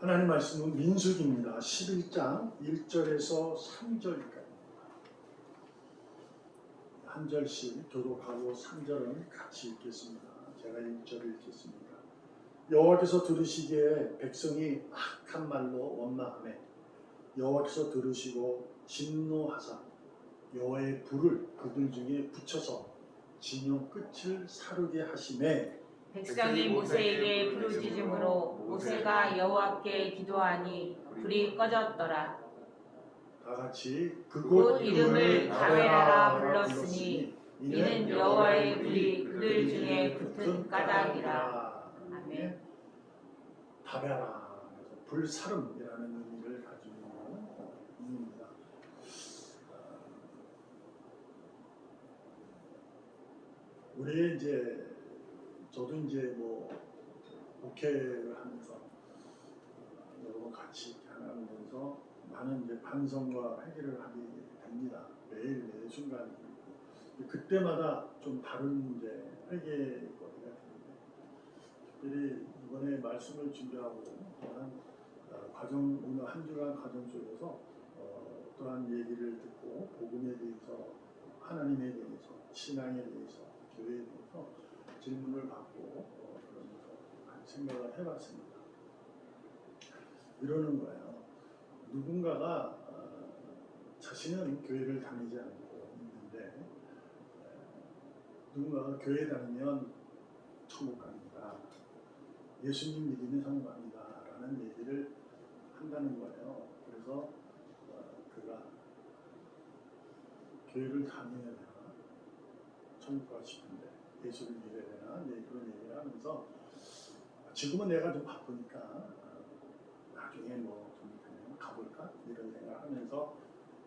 하나님 말씀은 민수기입니다. 11장 1절에서 3절까지 한 절씩 교독하고 3절은 같이 읽겠습니다. 제가 1절을 읽겠습니다. 여호와께서 들으시기에 백성이 악한 말로 원망하매 여호와께서 들으시고 진노하사 여호와의 불을 그들 중에 붙여서 진영 끝을 사르게 하시매 백성이 모세에게 부르짖음으로 모세가 여호와께 기도하니 불이 꺼졌더라. 다 같이 그곳 이름을 다베라라 불렀으니 이는 여호와의 불이 그들 중에 붙은 까닭이라. 아멘. 다베라, 불사름이라는 의미를 가지고 있는 의미입니다. 우리 저도 뭐 목회를 하면서 여러 번 같이 하면서 많은 반성과 회개를 하게 됩니다. 매일 순간 그때마다 좀 다른 회개거리가 되는데, 특별히 이번에 말씀을 준비하고 또한 오늘 한 주간 과정 속에서 또한 얘기를 듣고 복음에 대해서, 하나님에 대해서, 신앙에 대해서, 교회에 대해서 질문을 받고 그러면서 생각을 해봤습니다. 이러는 거예요. 누군가가 자신은 교회를 다니지 않고 있는데 누군가가 교회 다니면 천국 갑니다. 예수님 믿으면 천국 갑니다. 라는 얘기를 한다는 거예요. 그래서 그가 교회를 다녀야 되나? 천국 가고 싶은데 예수를 믿어야 되나? 그런 얘기를 하면서 지금은 내가 좀 바쁘니까 나중에 좀 되면 가볼까? 이런 생각을 하면서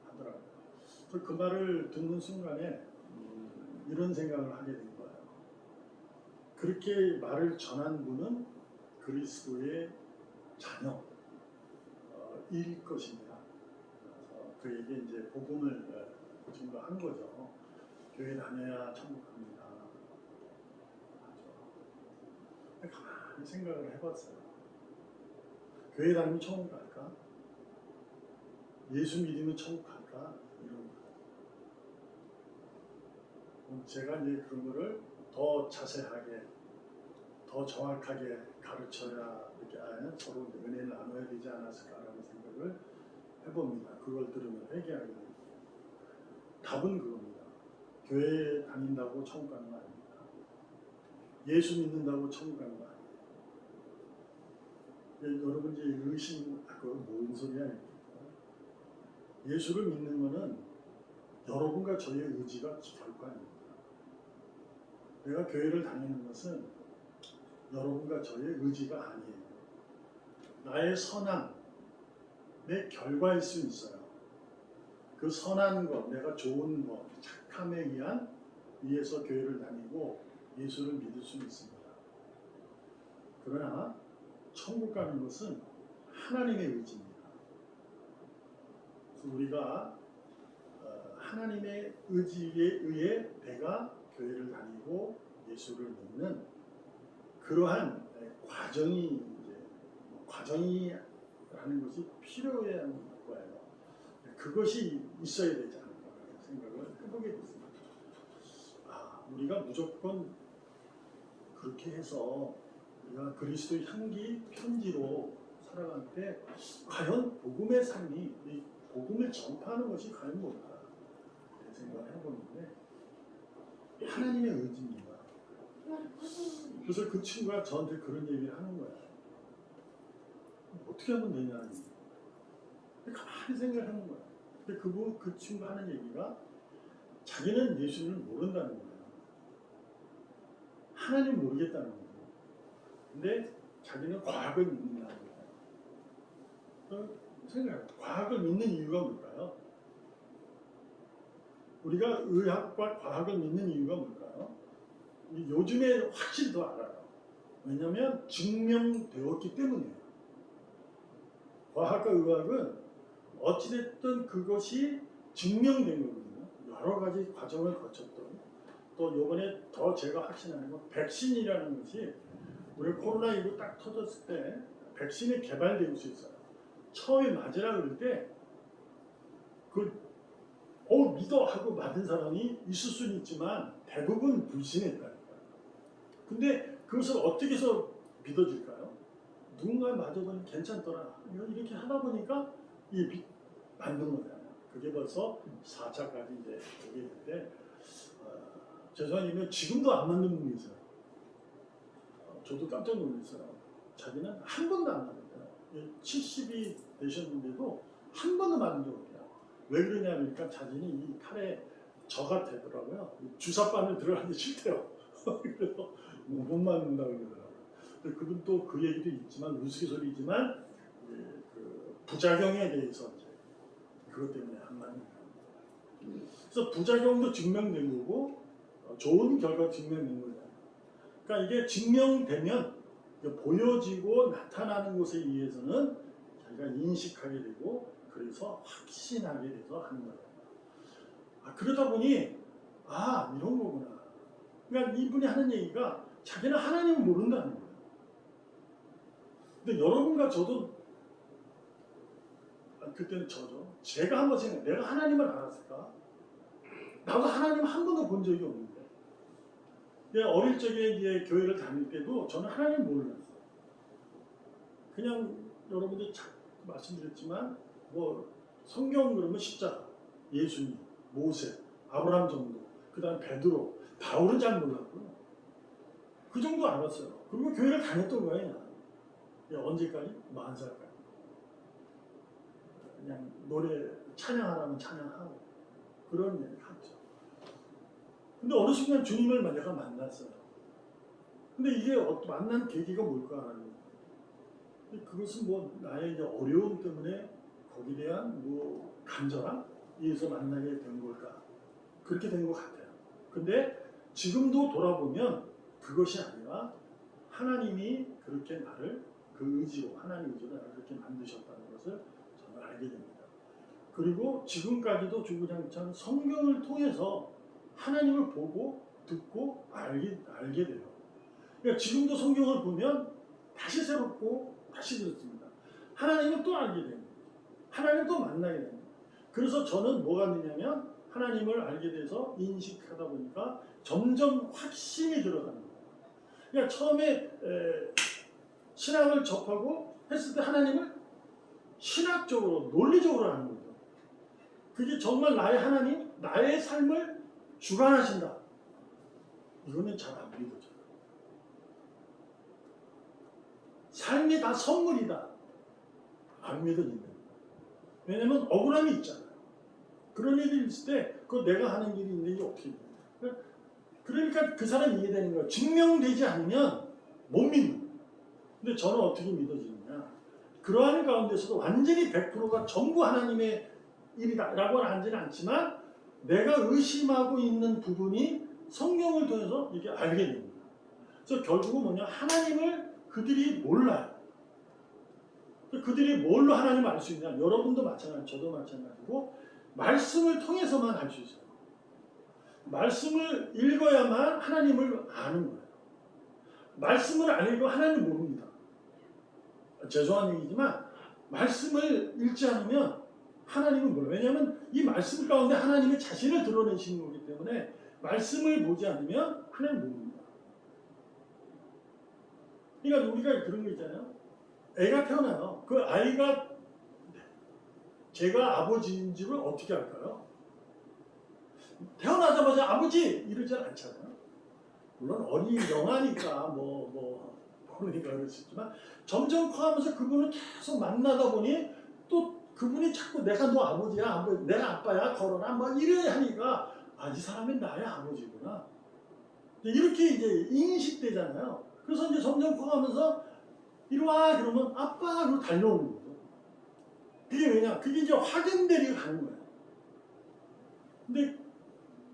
하더라고요. 그 말을 듣는 순간에 이런 생각을 하게 된 거예요. 그렇게 말을 전한 분은 그리스도의 자녀일 것입니다. 그래서 그에게 복음을 증거한 거죠. 교회 다녀야 천국 갑니다. 가만히 생각을 해봤어요. 교회 다니면 천국 갈까? 예수 믿으면 천국 갈까? 이런 거. 제가 그런 거를 더 자세하게, 더 정확하게 가르쳐야 이렇게 서로 은혜를 나눠야 되지 않았을까라는 생각을 해봅니다. 그걸 들으면 회개하게 됩니다. 답은 그겁니다. 교회 다닌다고 천국 가는 거 아닙니다. 예수 믿는다고 천국 가는 거 아니에요. 여러분 의심, 그거 뭔 소리야? 예수를 믿는 거는 여러분과 저의 의지가 결코 아닙니다. 내가 교회를 다니는 것은 여러분과 저의 의지가 아니에요. 나의 선함의 결과일 수 있어요. 그 선한 것, 내가 좋은 것, 착함에 의해서 교회를 다니고 예수를 믿을 수 있습니다. 그러나 천국 가는 것은 하나님의 의지입니다. 그래서 우리가 하나님의 의지에 의해 내가 교회를 다니고 예수를 믿는 그러한 과정이라는 것이 필요한 거예요. 그것이 있어야 되지 않을까 생각을 해보게 됐습니다. 우리가 무조건 그렇게 해서 우리가 그리스도의 향기 편지로 살아갈 때 과연 복음의 삶이, 이 복음을 전파하는 것이 과연 뭘까 생각을 해보는데 하나님의 의지입니다. 그래서 그 친구가 저한테 그런 얘기를 하는 거예요. 어떻게 하면 되냐는 얘기. 가만히 생각하는 거예요. 근데 그 친구가 하는 얘기가 자기는 예수를 모른다는 거예요. 하나님 모르겠다는 거예요. 근데 자기는 과학을 믿는다는 거예요. 생각해요. 과학을 믿는 이유가 뭘까요? 우리가 의학과 과학을 믿는 이유가 뭘까요? 요즘에 확실히 더 알아요. 왜냐하면 증명되었기 때문이에요. 과학과 의학은 어찌됐든 그것이 증명된 거거든요. 여러 가지 과정을 거쳤던. 또 이번에 더 제가 확신하는 건 백신이라는 것이 우리 코로나19 딱 터졌을 때 백신이 개발되고 있어요. 처음에 맞으라 그럴 때 믿어 하고 맞은 사람이 있을 수는 있지만 대부분 불신했다니까요. 근데 그것을 어떻게 해서 믿어질까요? 누군가 맞아보니 괜찮더라. 이렇게 하다 보니까 맞는 거잖아요. 그게 벌써 4차까지 이제 오게 되는데 죄송하지만 지금도 안 맞는 분이 있어요. 저도 깜짝 놀랐어요. 자기는 한 번도 안 맞았대요. 70이 되셨는데도 한 번도 맞은 적 없대요. 왜 그러냐니까 자신이 이 칼에 저가 되더라고요. 주사바늘 들어가기 싫대요. 그래서 못 맞는다고 그러더라고요. 그분 또 그 얘기도 있지만 우스갯소리지만 그 부작용에 대해서 이제 그것 때문에 안 맞는 거예요. 그래서 부작용도 증명된 거고 좋은 결과 증명된 거예요. 그러니까 이게 증명되면 보여지고 나타나는 것에 의해서는 자기가 인식하게 되고 그래서 확신하게 돼서 하는 거예요. 그러다 보니 이런 거구나. 그러니까 이분이 하는 얘기가 자기는 하나님을 모른다는 거예요. 근데 여러분과 저도 그때는 저죠. 제가 한번 생각해. 내가 하나님을 알았을까? 나도 하나님 한 번도 본 적이 없는데. 내가 어릴 적에 이제 교회를 다닐 때도 저는 하나님 몰랐어요. 그냥 여러분들 말씀드렸지만 성경 그러면 십자가, 예수님, 모세, 아브라함 정도, 그 다음 베드로, 바울은 잘 몰랐고요. 그 정도 알았어요. 그리고 교회를 다녔던 거예요. 언제까지? 40살까지. 그냥 노래 찬양하라면 찬양하고 그런 일을 하죠. 근데 어느 순간 주님을 내가 만났어요. 근데 이게 만난 계기가 뭘까? 그것은 나의 이제 어려움 때문에 거기에 대한 간절함? 이에서 만나게 된 걸까? 그렇게 된 것 같아요. 근데 지금도 돌아보면 그것이 아니라 하나님이 그렇게 나를 그 의지로 하나님 의지로 나를 그렇게 만드셨다는 것을 저는 알게 됩니다. 그리고 지금까지도 주구장창 성경을 통해서 하나님을 보고 듣고 알게 돼요. 그러니까 지금도 성경을 보면 다시 새롭고 다시 그렇습니다. 하나님을 또 알게 됩니다. 하나님을 또 만나게 됩니다. 그래서 저는 뭐가 되냐면 하나님을 알게 돼서 인식하다 보니까 점점 확신이 들어가는 거예요. 그러니까 처음에 신학을 접하고 했을 때 하나님을 신학적으로 논리적으로 하는 거죠. 그게 정말 나의 하나님, 나의 삶을 주관하신다. 이거는 잘 안 믿어져요. 삶이 다 선물이다. 안 믿어진다. 왜냐면 억울함이 있잖아요. 그런 일이 있을 때 내가 하는 일이 있는데 이게 어떻게 돼요? 그러니까 그 사람이 이해되는 거예요. 증명되지 않으면 못 믿는 거예요. 근데 저는 어떻게 믿어지느냐. 그러한 가운데서도 완전히 100%가 전부 하나님의 일이다라고는 하지는 않지만 내가 의심하고 있는 부분이 성경을 통해서 이렇게 알게 됩니다. 그래서 결국은 뭐냐. 하나님을 그들이 몰라요. 그들이 뭘로 하나님을 알 수 있냐. 여러분도 마찬가지고 저도 마찬가지고 말씀을 통해서만 알 수 있어요. 말씀을 읽어야만 하나님을 아는 거예요. 말씀을 안 읽고 하나님을 모릅니다. 죄송한 얘기지만 말씀을 읽지 않으면 하나님을 몰라요. 왜냐하면 이 말씀 가운데 하나님의 자신을 드러내시는 거기 때문에 말씀을 보지 않으면 하나님을 모릅니다. 그러니까 우리가 그런 거 있잖아요. 애가 태어나요. 그 아이가 제가 아버지인 줄을 어떻게 알까요? 태어나자마자 아버지 이러지 않잖아요. 물론 어린 영아니까 모르니까 그럴 수 있지만 점점 커가면서 그분을 계속 만나다 보니 또 그분이 자꾸 내가 너 아버지야, 내가 아빠야, 걸어라, 이래 하니까 이 사람이 나의 아버지구나. 이렇게 이제 인식되잖아요. 그래서 이제 점점 커가면서 이리 와 그러면 아빠 그러고 달려오는 거죠. 그게 왜냐? 그게 이제 확인되리고 가는 거예요. 근데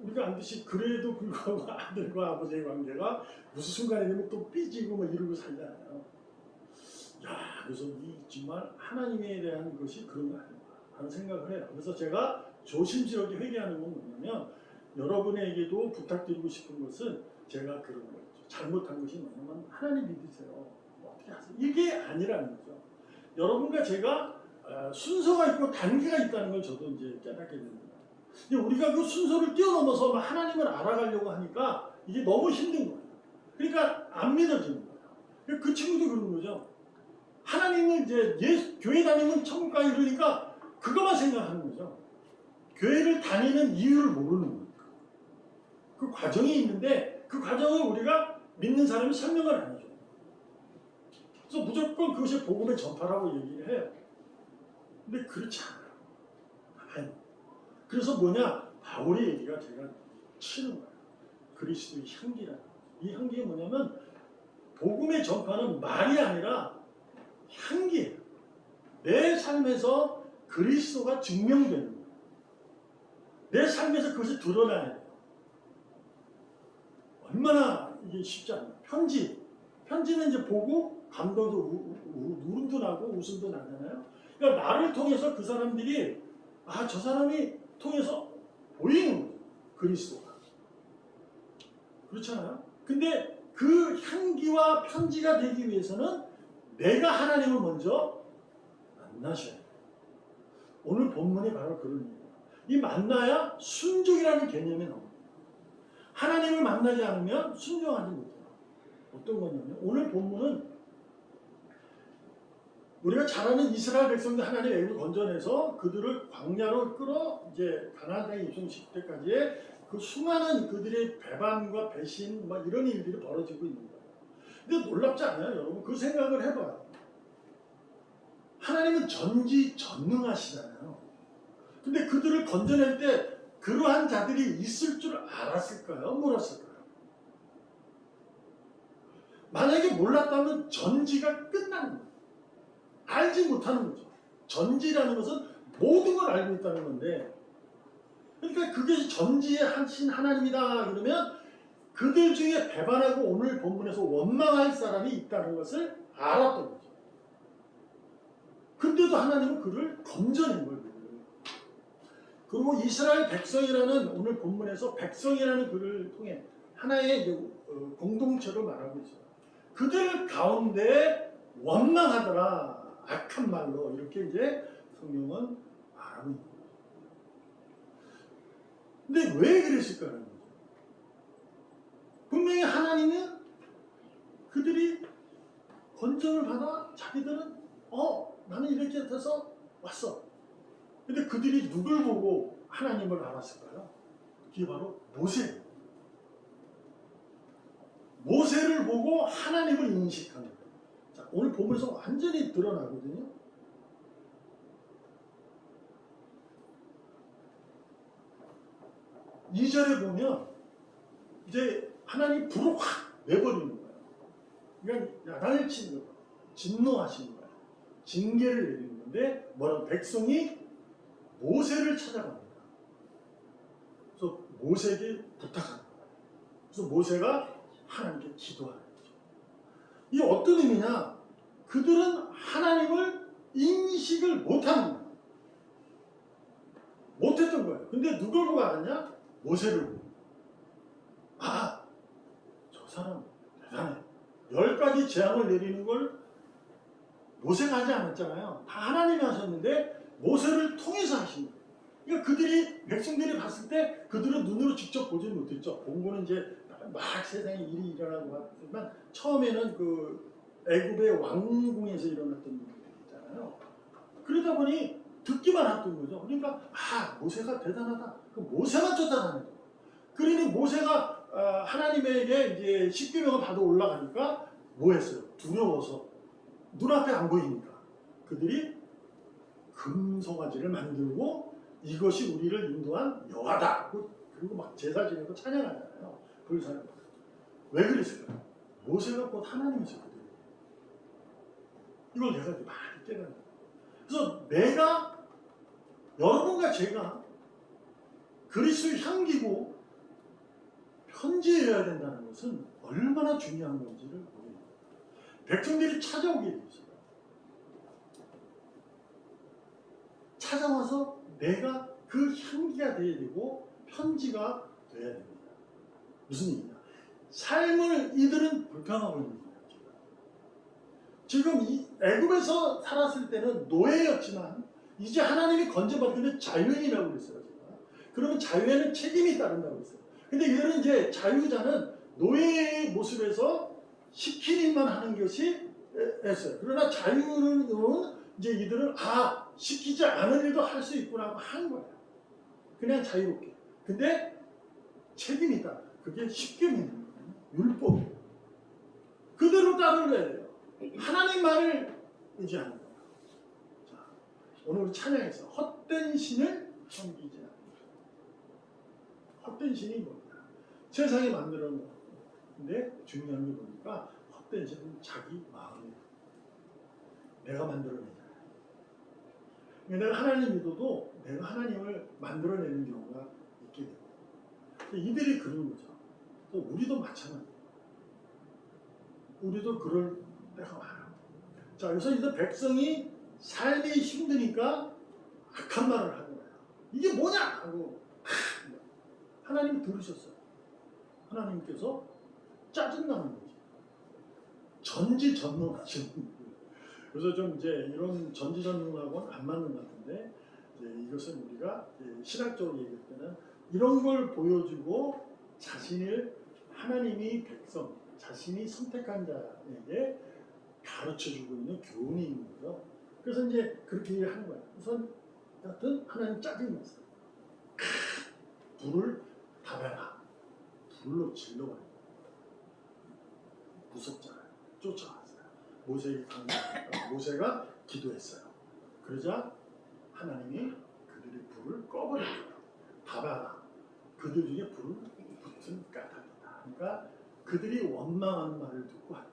우리가 안듯이 그래도 불구하고 아들과 아버지의 관계가 무슨 순간에 되면 또 삐지고 이러고 살잖아요. 그래서 정말 하나님에 대한 것이 그런 거 아닌가 하는 생각을 해요. 그래서 제가 조심스럽게 회개하는 건 뭐냐면 여러분에게도 부탁드리고 싶은 것은 제가 그런 거죠. 잘못한 것이 뭐냐면 하나님 믿으세요. 어떻게 하세요? 이게 아니라는 거죠. 여러분과 제가 순서가 있고 단계가 있다는 걸 저도 이제 깨닫게 됩니다. 근데 우리가 그 순서를 뛰어넘어서 하나님을 알아가려고 하니까 이게 너무 힘든 거예요. 그러니까 안 믿어지는 거예요. 그 친구도 그런 거죠. 하나님은 이제 교회 다니면 천국 가기 그러니까 그것만 생각하는 거죠. 교회를 다니는 이유를 모르는 거예요. 그 과정이 있는데 그 과정을 우리가 믿는 사람이 설명을 안 해줘요. 그래서 무조건 그것이 복음의 전파라고 얘기를 해요. 근데 그렇지 않아요. 아니. 그래서 뭐냐? 바울의 얘기가 제가 치는 거예요. 그리스도의 향기라는 거예요. 이 향기가 뭐냐면 복음의 전파는 말이 아니라 향기예요. 내 삶에서 그리스도가 증명되는 거예요. 내 삶에서 그것이 드러나야 돼요. 얼마나 이게 쉽지 않아요. 편지는 이제 보고 감동도 울음도 나고 웃음도 나잖아요. 그러니까 나를 통해서 그 사람들이 저 사람이 통해서 보이는 거죠. 그리스도가. 그렇잖아요. 근데 그 향기와 편지가 되기 위해서는 내가 하나님을 먼저 만나셔야 돼요. 오늘 본문이 바로 그런 얘기예요. 이 만나야 순종이라는 개념이 나옵니다. 하나님을 만나지 않으면 순종하지 못해요. 어떤 거냐면 오늘 본문은 우리가 잘 아는 이스라엘 백성들 하나님 애굽을 건져내서 그들을 광야로 끌어 이제 가나안 땅에 입성시킬 때까지의 그 수많은 그들의 배반과 배신 막 이런 일들이 벌어지고 있는 거예요. 근데 놀랍지 않아요, 여러분? 그 생각을 해봐요. 하나님은 전지전능하시잖아요. 근데 그들을 건져낼 때 그러한 자들이 있을 줄 알았을까요? 몰랐을까요? 만약에 몰랐다면 전지가 끝나는 거예요. 알지 못하는 거죠. 전지라는 것은 모든 걸 알고 있다는 건데, 그러니까 그게 전지에 하신 하나님이다 그러면 그들 중에 배반하고 오늘 본문에서 원망할 사람이 있다는 것을 알았던 거죠. 근데도 하나님은 그를 건져낸 거예요. 그리고 이스라엘 백성이라는 오늘 본문에서 백성이라는 글을 통해 하나의 공동체로 말하고 있어요. 그들 가운데 원망하더라. 악한 말로 이렇게 이제 성경은 말하고 있는 거예요. 근데 왜 그랬을까라는 거죠. 분명히 하나님은 그들이 건전을 받아 자기들은 나는 이렇게 돼서 왔어. 근데 그들이 누굴 보고 하나님을 알았을까요? 그게 바로 모세. 모세를 보고 하나님을 인식하는 거예요. 자, 오늘 본문에서 완전히 드러나거든요. 이 절에 보면 이제 하나님 불을 확 내버리는 거예요. 그러니까 야단을 치는 거예요. 진노하시는 거예요. 징계를 내리는 건데 뭐라고 백성이 모세를 찾아갑니다. 그래서 모세에게 부탁합니다. 그래서 모세가 하나님께 기도하는 거죠. 이게 어떤 의미냐? 그들은 하나님을 인식을 못하는 거예요. 못했던 거예요. 근데 누굴 보고 알았냐? 모세를 보고. 저 사람 대단해. 10가지 재앙을 내리는 걸 모세가 하지 않았잖아요. 다 하나님이 하셨는데 모세를 통해서 하신 거예요. 그러니까 백성들이 봤을 때 그들은 눈으로 직접 보지는 못했죠. 본 거는 이제 막 세상에 일이 일어나고 하지만 처음에는 그 애굽의 왕궁에서 일어났던 일들이 있잖아요. 그러다 보니 듣기만 했던 거죠. 그러니까 모세가 대단하다. 그 모세만 쫓아다니는 거예요. 그러니 모세가 하나님에게 이제 십계명을 받아 올라가니까 뭐 했어요? 두려워서 눈앞에 안 보이니까 그들이 금송아지를 만들고 이것이 우리를 인도한 여호와다. 그리고 막 제사 지내고 찬양하잖아요. 불사는 왜 그랬을까요? 모세가 곧 하나님이셨거든요. 이걸 내가 많이 깨달은 거예요. 그래서 내가 여러분과 제가 그리스도의 향기고 편지해야 된다는 것은 얼마나 중요한 건지를 모릅니다. 백성들이 찾아오게 돼 있어요. 찾아와서 내가 그 향기가 되어야 되고 편지가 되어야 됩니다. 무슨 얘기냐? 삶을 이들은 불평하고 있는 거예요. 지금 이 애굽에서 살았을 때는 노예였지만 이제 하나님이 건져받는데 자유인이라고 그랬어요. 제가. 그러면 자유에는 책임이 따른다고 그랬어요. 근데 이들은 이제 자유자는 노예의 모습에서 시킨 일만 하는 것이 했어요. 그러나 자유는 이제 이들은 시키지 않은 일도 할 수 있구나 하고 한 거예요. 그냥 자유롭게. 근데 책임이 있다. 그게 십계명인 거예요. 율법이에요. 그대로 따르려야 돼요. 하나님 말을 의지하는 거예요. 자, 오늘 우리 찬양에서 헛된 신을 섬기지 않는다. 헛된 신이 뭡니까? 세상이 만들어 놓은 건데 중요한 게 보니까 헛된 신은 자기 마음이에요. 내가 만들어내잖아요. 내가 하나님 믿어도 내가 하나님을 만들어내는 경우가 있게 됩니다. 이들이 그런 거죠. 또 우리도 마찬가지예요. 우리도 그럴 때가 많아요. 자, 그래서 이제 백성이 삶이 힘드니까 악한 말을 하는 거예요. 이게 뭐냐? 하고 하나님이 들으셨어요. 하나님께서 짜증나는 거지. 전지전능하시는 거예요. 그래서 좀 이제 이런 전지전능하고는 안 맞는 것 같은데 이것은 우리가 신학적으로 얘기할 때는 이런 걸 보여주고 자신을 하나님이 백성, 자신이 선택한 자에게 가르쳐주고 있는 교훈이 있는 거죠. 그래서 이제 그렇게 하는 거예요. 우선 여튼 하나님 짜증났어요. 불을 답해라. 불로 질러버려요. 무섭잖아요. 쫓아왔어요. 모세가 기도했어요. 그러자 하나님이 그들의 불을 꺼버렸어요. 답하라. 그들 중에 불을 붙은 까닭이다. 그러니까 그들이 원망하는 말을 듣고 한다.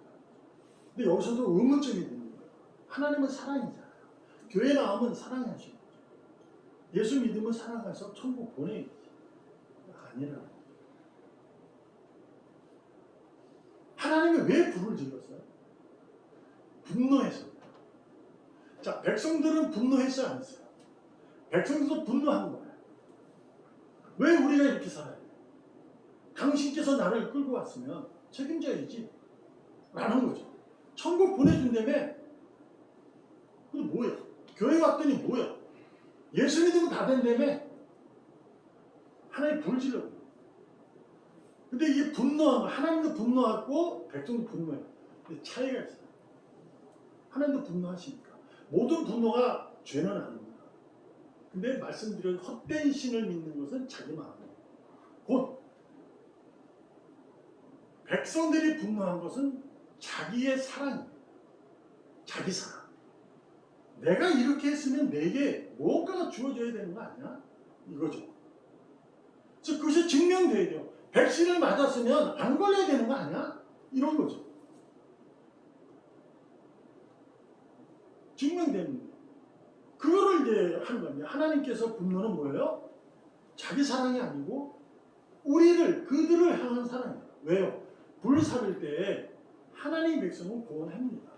근데 여기서도 의문점이 있는 거예요. 하나님은 사랑이잖아요. 교회 나오면 사랑하시는 거죠. 예수 믿으면 사랑해서 천국 보내야지. 아니라는 거죠. 하나님이 왜 불을 질렀어요? 분노해서. 자, 백성들은 분노했어요, 안 했어요? 백성들도 분노한 거예요. 왜 우리가 이렇게 살아야 돼? 당신께서 나를 끌고 왔으면 책임져야지. 라는 거죠. 천국 보내준다며? 그게 뭐야? 교회 왔더니 뭐야? 예수 믿으면 다 된다며? 하나님 불 질러. 근데 이게 분노한 거, 하나님도 분노하고 백성도 분노해요. 근데 차이가 있어요. 하나님도 분노하시니까. 모든 분노가 죄는 아닙니다. 근데 말씀드린 헛된 신을 믿는 것은 자기 마음이에요. 곧 백성들이 분노한 것은 자기의 사랑이에요. 자기 사랑. 내가 이렇게 했으면 내게 무엇가가 주어져야 되는 거 아니야? 이거죠. 그래서 그것이 증명돼야 돼요. 백신을 맞았으면 안 걸려야 되는 거 아니야? 이런 거죠. 증명되는 거예요. 그거를 이제 하는 겁니다. 하나님께서 분노는 뭐예요? 자기 사랑이 아니고 그들을 향한 사랑이에요. 왜요? 불 살릴 때 하나님 백성은 구원합니다.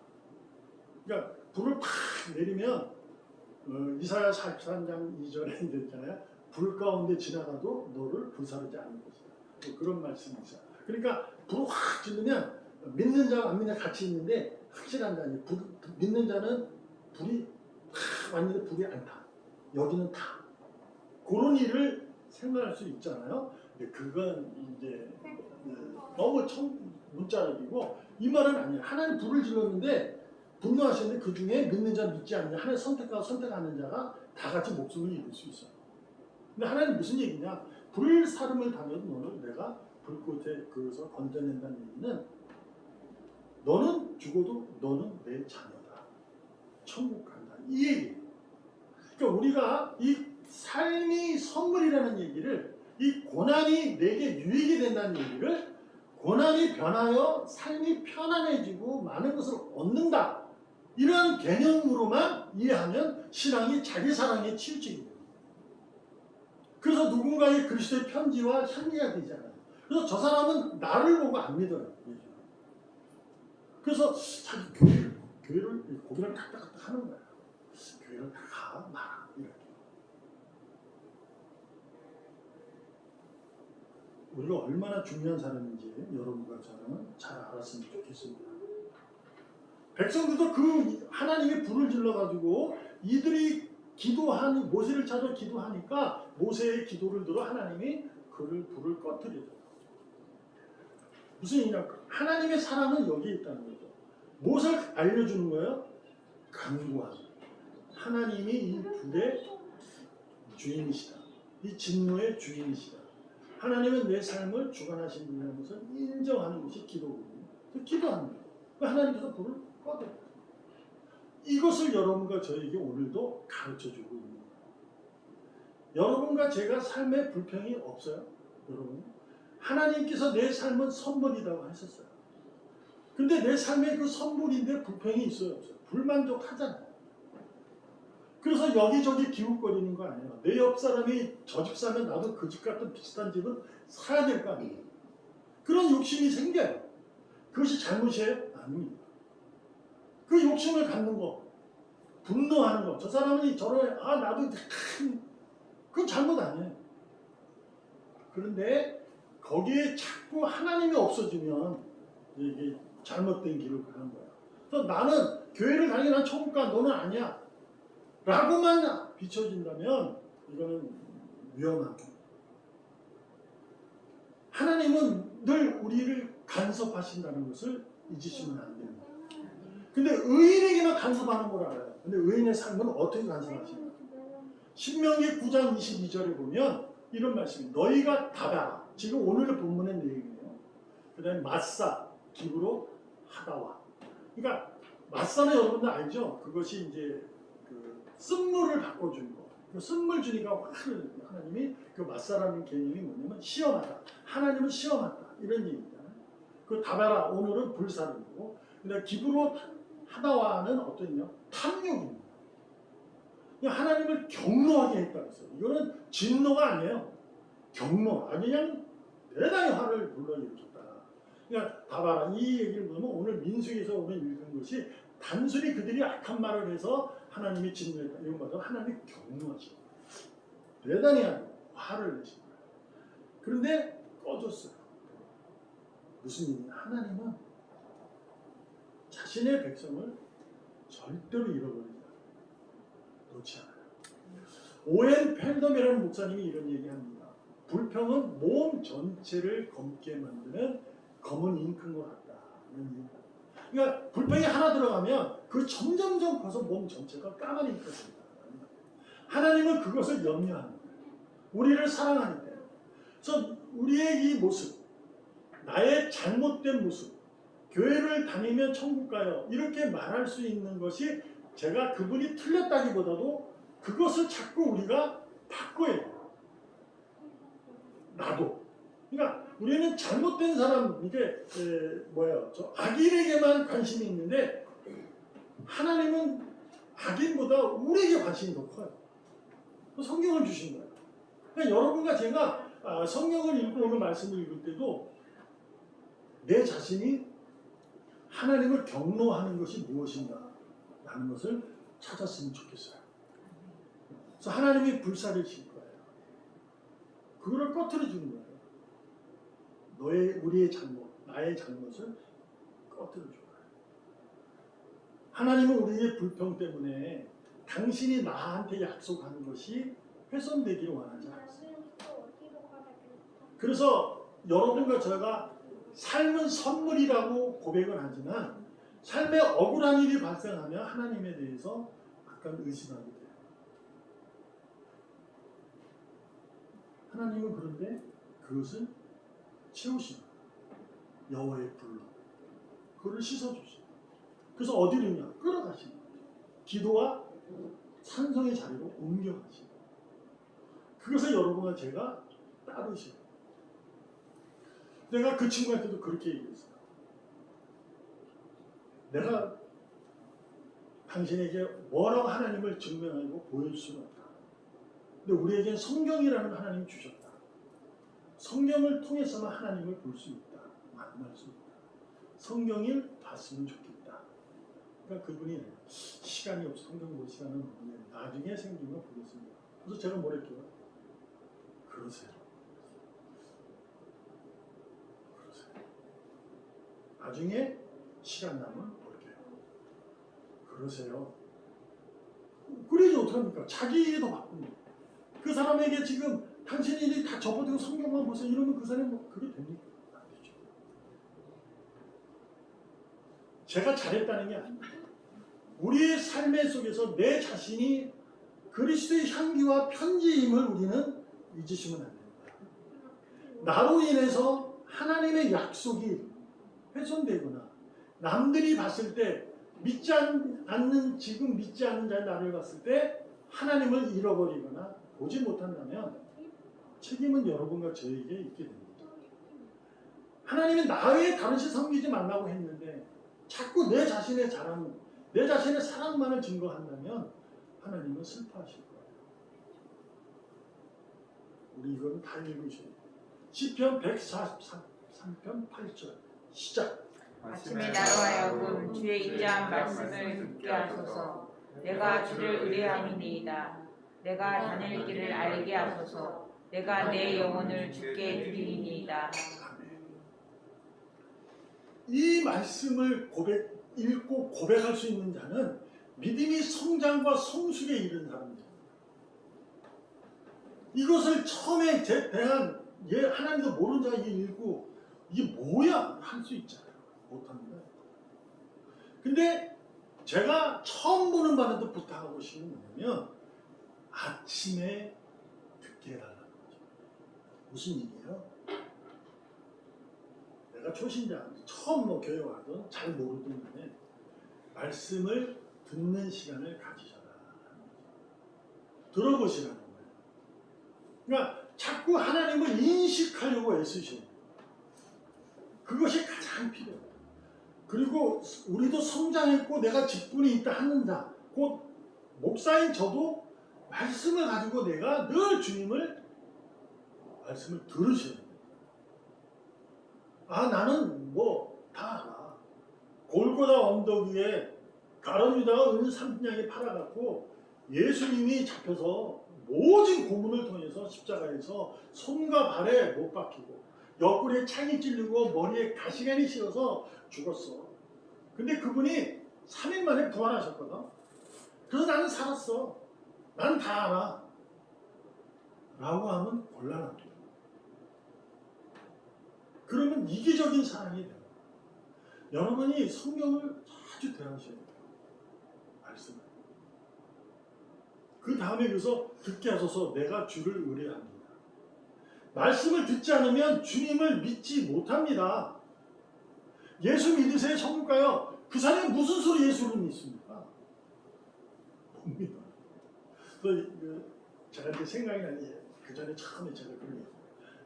그러니까 불을 팍 내리면 이사야 43장 2절에 있잖아요. 불 가운데 지나가도 너를 불사르지 않을 것이다. 뭐 그런 말씀이 있어요. 그러니까 불을 확 지르면 믿는 자와 안 믿는 자 같이 있는데 확실한 자니 믿는 자는 불이 확 왔는데 불이 안 타. 여기는 타. 그런 일을 생각할 수 있잖아요. 근데 그건 이제 너무 문자력이고 이 말은 아니에요. 하나님 불을 질렀는데 분노하시는데 그 중에 믿는 자 믿지 않는 자 하나님 선택하고 선택하는 자가 다 같이 목숨을 잃을 수 있어요. 근데 하나님 무슨 얘기냐? 불사름을 당해도 너는 내가 불꽃에 그에서 건져낸다는 얘기는 너는 죽어도 너는 내 자녀다. 천국 간다. 이 얘기예요. 그러니까 우리가 이 삶이 선물이라는 얘기를 이 고난이 내게 유익이 된다는 얘기를 고난이 변하여 삶이 편안해지고 많은 것을 얻는다. 이러한 개념으로만 이해하면 신앙이 자기 사랑에 치우치게 됩니다. 그래서 누군가의 그리스도의 편지와 향기가 되잖아요. 그래서 저 사람은 나를 보고 안 믿어요. 그래서 자기 교회를 고개를 탁탁탁 하는 거야. 교회를 가 마라 이렇게. 우리가 얼마나 중요한 사람인지 여러분과 저는 잘 알았으면 좋겠습니다. 백성들도 그 하나님의 불을 질러가지고 이들이 기도하니 모세를 찾아 기도하니까 모세의 기도를 들어 하나님이 그를 불을 꺼뜨리더라. 무슨 얘기냐? 하나님의 사랑은 여기에 있다는 거죠. 무엇을 알려주는 거예요? 간구하는. 하나님이 이 불의 주인이시다. 이 진노의 주인이시다. 하나님은 내 삶을 주관하신 분이라는 것을 인정하는 것이 기도거든요. 그래서 기도하는 거예요. 하나님께서 불을 꺼드려요. 이것을 여러분과 저에게 오늘도 가르쳐주고 있는 거예요. 여러분과 제가 삶에 불평이 없어요? 여러분? 하나님께서 내 삶은 선물이라고 하셨어요. 근데 내 삶에 그 선물인데 불평이 있어요? 없어요? 불만족하잖아요. 그래서 여기저기 기웃거리는 거 아니에요. 내 옆 사람이 저 집 사면 나도 그 집 같은 비슷한 집은 사야 될 거 아니에요. 그런 욕심이 생겨요. 그것이 잘못이에요? 아닙니다. 그 욕심을 갖는 거, 분노하는 거, 저 사람이 저런, 나도 그건 잘못 아니에요. 그런데 거기에 자꾸 하나님이 없어지면 이게 잘못된 길을 가는 거야. 그래서 나는 교회를 다니는 난 천국 가, 너는 아니야 라고만 비춰진다면 이거는 위험한 거예요. 하나님은 늘 우리를 간섭하신다는 것을 잊으시면 안 됩니다. 근데 의인에게만 간섭하는 걸 알아요. 근데 의인의 삶은 어떻게 간섭하시냐? 신명기 9장 22절에 보면 이런 말씀이 너희가 다다. 지금 오늘 본문의 내용이에요. 그 다음에 마사, 기브로 하다와. 그러니까 마사는 여러분들 알죠? 그것이 이제 그 쓴물을 바꿔주는 거. 그 쓴물 주니까 하나님이 그 마사라는 개념이 뭐냐면 시험하다. 하나님은 시험한다. 이런 얘기입니다. 그 다바라 오늘은 불사르고, 근데 기브로 하다와는 어떠냐? 탐욕입니다. 하나님을 경노하게 했다고 했어요. 이거는 진노가 아니에요. 경노. 그냥 대단히 화를 불러일으켰다. 그러니까 봐봐라. 이 얘기를 보면 오늘 민수기에서 오늘 읽은 것이 단순히 그들이 악한 말을 해서 하나님이 진노했다. 이런 것보다 하나님이 경노하시고 대단히 화를 내신 거예요. 그런데 꺼졌어요. 무슨 얘기냐? 하나님은 자신의 백성을 절대로 잃어버리지 놓지 않아요. 오웬 펠덤이라는 목사님이 이런 얘기합니다. 불평은 몸 전체를 검게 만드는 검은 잉크인 것 같다. 그러니까 불평이 하나 들어가면 그 점점점 커서 몸 전체가 까만 잉크가 됩니다. 하나님은 그것을 염려하는 거예요. 우리를 사랑하니까. 그래서 우리의 이 모습, 나의 잘못된 모습, 교회를 다니면 천국 가요. 이렇게 말할 수 있는 것이 제가 그분이 틀렸다기보다도 그것을 자꾸 우리가 바꿔야 돼요. 나도. 그러니까 우리는 잘못된 사람, 이게 저 악인에게만 관심이 있는데 하나님은 악인보다 우리에게 관심이 더 커요. 성경을 주신 거예요. 그러니까 여러분과 제가 성경을 읽고 오늘 말씀을 읽을 때도 내 자신이 하나님을 경노하는 것이 무엇인가 라는 것을 찾았으면 좋겠어요. 그래서 하나님이 불사르실 거예요. 그거를 꺼트려 주는 거예요. 우리의 잘못, 나의 잘못을 꺼트려 줄 거예요. 하나님은 우리의 불평 때문에 당신이 나한테 약속하는 것이 훼손되기를 원하지 않습니다. 그래서 여러분과 제가 삶은 선물이라고 고백을 하지만 삶에 억울한 일이 발생하면 하나님에 대해서 약간 의심하게 돼요. 하나님은 그런데 그것을 채우십니다. 여호와의 불로 그를 씻어주십니다. 그래서 어디로냐? 끌어가십니다. 기도와 찬송의 자리로 옮겨가십니다. 그것을 여러분과 제가 따르시고 내가 그 친구한테도 그렇게 얘기했어요. 내가 당신에게 뭐라고 하나님을 증명하고 보여줄 수는 없다. 근데 우리에겐 성경이라는 하나님이 주셨다. 성경을 통해서만 하나님을 볼 수 있다. 만날 수 있다. 성경을 봤으면 좋겠다. 그러니까 그분이 시간이 없어. 성경 볼 시간은 없는데 나중에 생기면 보겠습니다. 그래서 제가 뭐랬게요? 그러세요. 나중에 시간 나면 볼게요. 그러세요. 그러지 어떡합니까? 자기 일이 더 바쁩니다. 그 사람에게 지금 당신이 일이 다 접어들고 성경만 보세요. 이러면 그 사람이 뭐 그게 됩니까? 안 되죠. 제가 잘했다는 게 아닙니다. 우리의 삶의 속에서 내 자신이 그리스도의 향기와 편지임을 우리는 잊으시면 안 됩니다. 나로 인해서 하나님의 약속이 훼손되거나 남들이 봤을 때 믿지 않는 지금 믿지 않는 자의 나를 봤을 때 하나님을 잃어버리거나 보지 못한다면 책임은 여러분과 저에게 있게 됩니다. 하나님은 나 외에 다른 시 섬기지 말라고 했는데 자꾸 내 자신의 자랑, 내 자신의 사랑만을 증거한다면 하나님은 슬퍼하실 거예요. 우리 이거는 다 읽으셔야 돼요. 시편 143편 8절 시작. 아침에 나로 하여금 주의 인자한 말씀을 듣게 하소서. 내가 주를 의뢰함이니이다. 내가 다닐 길을 알게 하소서. 내가 내 영혼을 주께 드리니이다. 이 말씀을 읽고 고백할 수 있는 자는 믿음이 성장과 성숙에 이른 사람입니다. 이것을 처음에 대한 하나님도 모르는 자가 읽고 이게 뭐야 할 수 있잖아요. 못합니다. 근데 제가 처음 보는 바는도 부탁하고 싶은 게 뭐냐면 아침에 듣게 해달라는 거죠. 무슨 얘기예요? 내가 초신자, 처음 교회 와도 잘 모르던 간에 말씀을 듣는 시간을 가지셔라. 들어보시라는 거예요. 그러니까 자꾸 하나님을 인식하려고 애쓰셔야 돼요. 그것이 가장 필요해요. 그리고 우리도 성장했고 내가 직분이 있다 하는 자, 곧 목사인 저도 말씀을 가지고 내가 늘 주님을 말씀을 들으셔야 돼요. 아, 나는 뭐 다 알아. 골고다 언덕 위에 가룟유다가 은 3냥에 팔아갖고 예수님이 잡혀서 모진 고문을 통해서 십자가에서 손과 발에 못 박히고 옆구리에 창이 찔리고 머리에 가시관이 씌어서 죽었어. 근데 그분이 3일 만에 부활하셨거든. 그래서 나는 살았어. 난 다 알아. 라고 하면 곤란합니다. 그러면 이기적인 사랑이 돼요. 여러분이 성경을 자주 대하셔야 돼요. 말씀을. 그 다음에 그래서 듣게 하소서 내가 주를 의뢰합니다. 말씀을 듣지 않으면 주님을 믿지 못합니다. 예수 믿으세요? 천국 가요? 그 사람이 무슨 소리 예수를 믿습니까? 못 믿어요. 제가 이제 생각이 나니 그 전에 처음에 제가 그런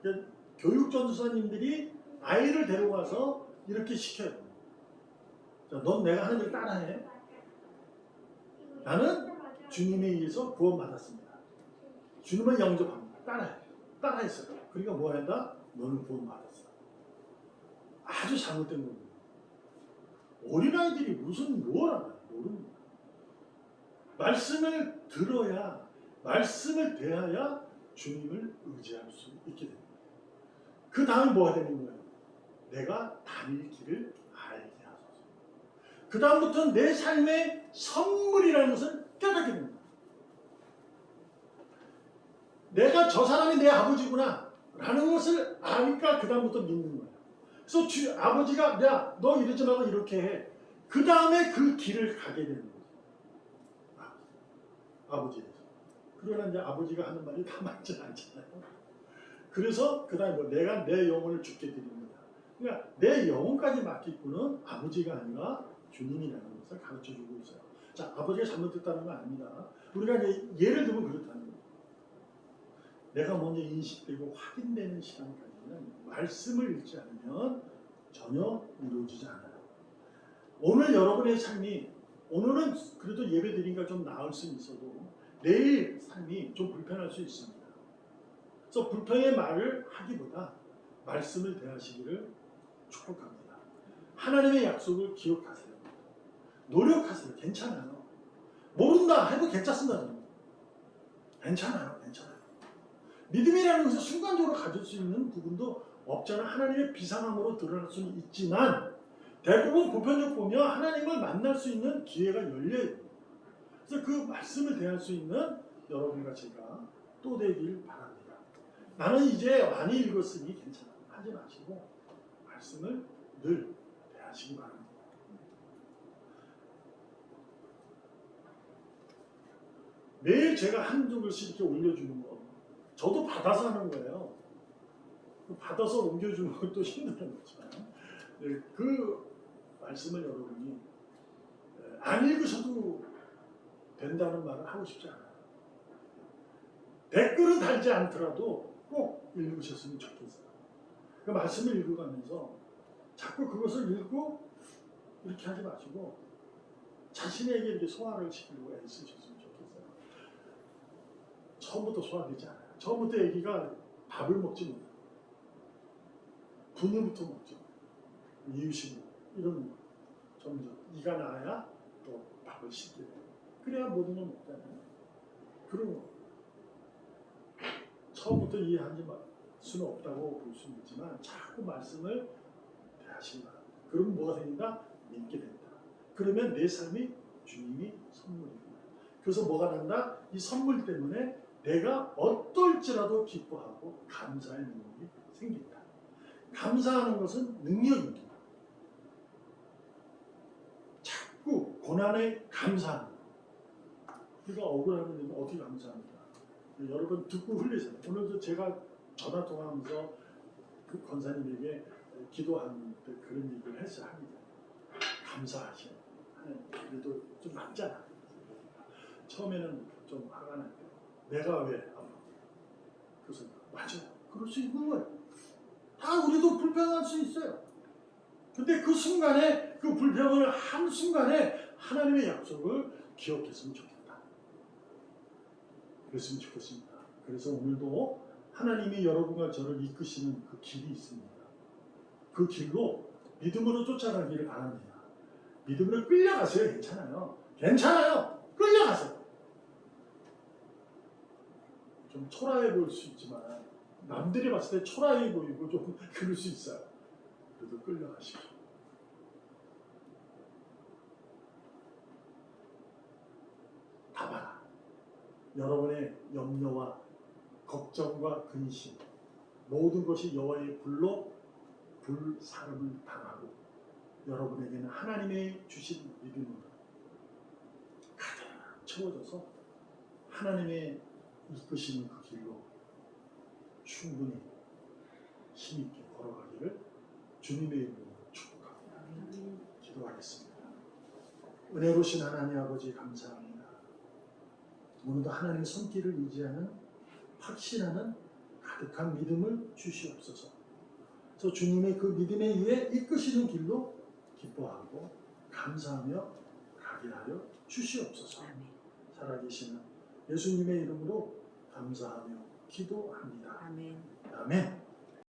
얘기했어요. 교육전도사님들이 아이를 데려와서 이렇게 시켜요. 자, 넌 내가 하는 일 따라해. 나는 주님에 의해서 구원받았습니다. 주님을 영접합니다. 따라해. 따라했어요. 그러니까 뭐 한다? 너는 구원받았어. 아주 잘못된 겁니다. 어린아이들이 무슨 뭘 알아요? 모릅니다. 말씀을 들어야, 말씀을 대하야 주님을 의지할 수 있게 됩니다. 그 다음에 뭐가 되는 거예요? 내가 다닐 길을 알게 하소서. 그 다음부터는 내 삶의 선물이라는 것을 깨닫게 됩니다. 내가 저 사람이 내 아버지구나 라는 것을 아니까 그 다음부터 믿는 거예요. 그래서 아버지가 야, 너 이러지 말고 이렇게 해. 그 다음에 그 길을 가게 되는 거죠. 아버지에서. 그러나 이제 아버지가 하는 말이 다 맞지 않잖아요. 그래서 그 다음에 내가 내 영혼을 주께 드립니다. 그러니까 내 영혼까지 맡길 분은 아버지가 아니라 주님이라는 것을 가르쳐주고 있어요. 자, 아버지가 잘못됐다는 건 아닙니다. 우리가 이제 예를 들면 그렇다는 거예요. 내가 먼저 인식되고 확인되는 시간까지는 말씀을 읽지 않으면 전혀 이루어지지 않아요. 오늘 여러분의 삶이, 오늘은 그래도 예배 드리니까 좀 나을 수 있어도 내일 삶이 좀 불편할 수 있습니다. 그래서 불평의 말을 하기보다 말씀을 대하시기를 축복합니다. 하나님의 약속을 기억하세요. 노력하세요. 괜찮아요. 모른다 해도 괜찮습니다. 괜찮아요. 괜찮아요. 믿음이라는 것은 순간적으로 가질 수 있는 부분도 없잖아. 하나님의 비상함으로 드러날 수는 있지만 대부분 보편적 보면 하나님을 만날 수 있는 기회가 열려요. 그래서 그 말씀을 대할 수 있는 여러분과 제가 또 되길 바랍니다. 나는 이제 많이 읽었으니 괜찮아 하지 마시고 말씀을 늘 대하시기 바랍니다. 매일 제가 한두 글씩 이렇게 올려주는 거 저도 받아서 하는 거예요. 받아서 옮겨주는 것도 힘든 거지만 그 말씀을 여러분이 안 읽으셔도 된다는 말을 하고 싶지 않아요. 댓글은 달지 않더라도 꼭 읽으셨으면 좋겠어요. 그 말씀을 읽어가면서 자꾸 그것을 읽고 이렇게 하지 마시고 자신에게 이렇게 소화를 시키려고 애쓰셨으면 좋겠어요. 처음부터 소화되지 않아요. 처음부터 애기가 밥을 먹지 못해요. 분유부터 먹죠. 이유식 이런 점점 이가 나야 또 밥을 씻게 돼요. 그래야 모든 걸 먹잖아요. 그런 거 처음부터 이해하지 수는 없다고 볼 수는 있지만 자꾸 말씀을 대하시기 바랍니다. 그러면 뭐가 생긴다? 믿게 된다. 그러면 내 삶이 주님이 선물입니다. 그래서 뭐가 난다? 이 선물 때문에 내가 어떨지라도 기뻐하고 감사할 능력이 생긴다. 감사하는 것은 능력입니다. 자꾸 고난에 감사하는 것. 우리가 억울하면 어떻게 감사합니까? 여러분 듣고 흘리세요. 오늘도 제가 전화 통화하면서 그 권사님에게 기도하는 때 그런 얘기를 했어요. 감사하셔. 그래도 좀 맞잖아. 처음에는 좀 화가 날 때. 내가 왜? 그래서 맞아요. 그럴 수 있는 거예요. 다 우리도 불평할 수 있어요. 근데 그 순간에 그 불평을 한 순간에 하나님의 약속을 기억했으면 좋겠다. 그랬으면 좋겠습니다. 그래서 오늘도 하나님이 여러분과 저를 이끄시는 그 길이 있습니다. 그 길로 믿음으로 쫓아가기를 바랍니다. 믿음으로 끌려가세요. 괜찮아요. 괜찮아요. 끌려가세요. 좀 초라해 보일 수 있지만 남들이 봤을 때 초라해 보이고 좀 그럴 수 있어요. 그래도 끌려가시죠. 다 봐라. 여러분의 염려와 걱정과 근심 모든 것이 여호와의 불로 불사름을 당하고 여러분에게는 하나님의 주신 믿음으로 가득 채워져서 하나님의 이끄시는 그 길로 충분히 힘있게 걸어가기를 주님의 이름으로 축복합니다. 기도하겠습니다. 은혜로우신 하나님 아버지 감사합니다. 오늘도 하나님의 손길을 의지하는 확신하는 가득한 믿음을 주시옵소서. 그래서 주님의 그 믿음에 의해 이끄시는 길로 기뻐하고 감사하며 가게 하여 주시옵소서. 살아계시는 예수님의 이름으로 감사하며 기도합니다. 아멘. 아멘.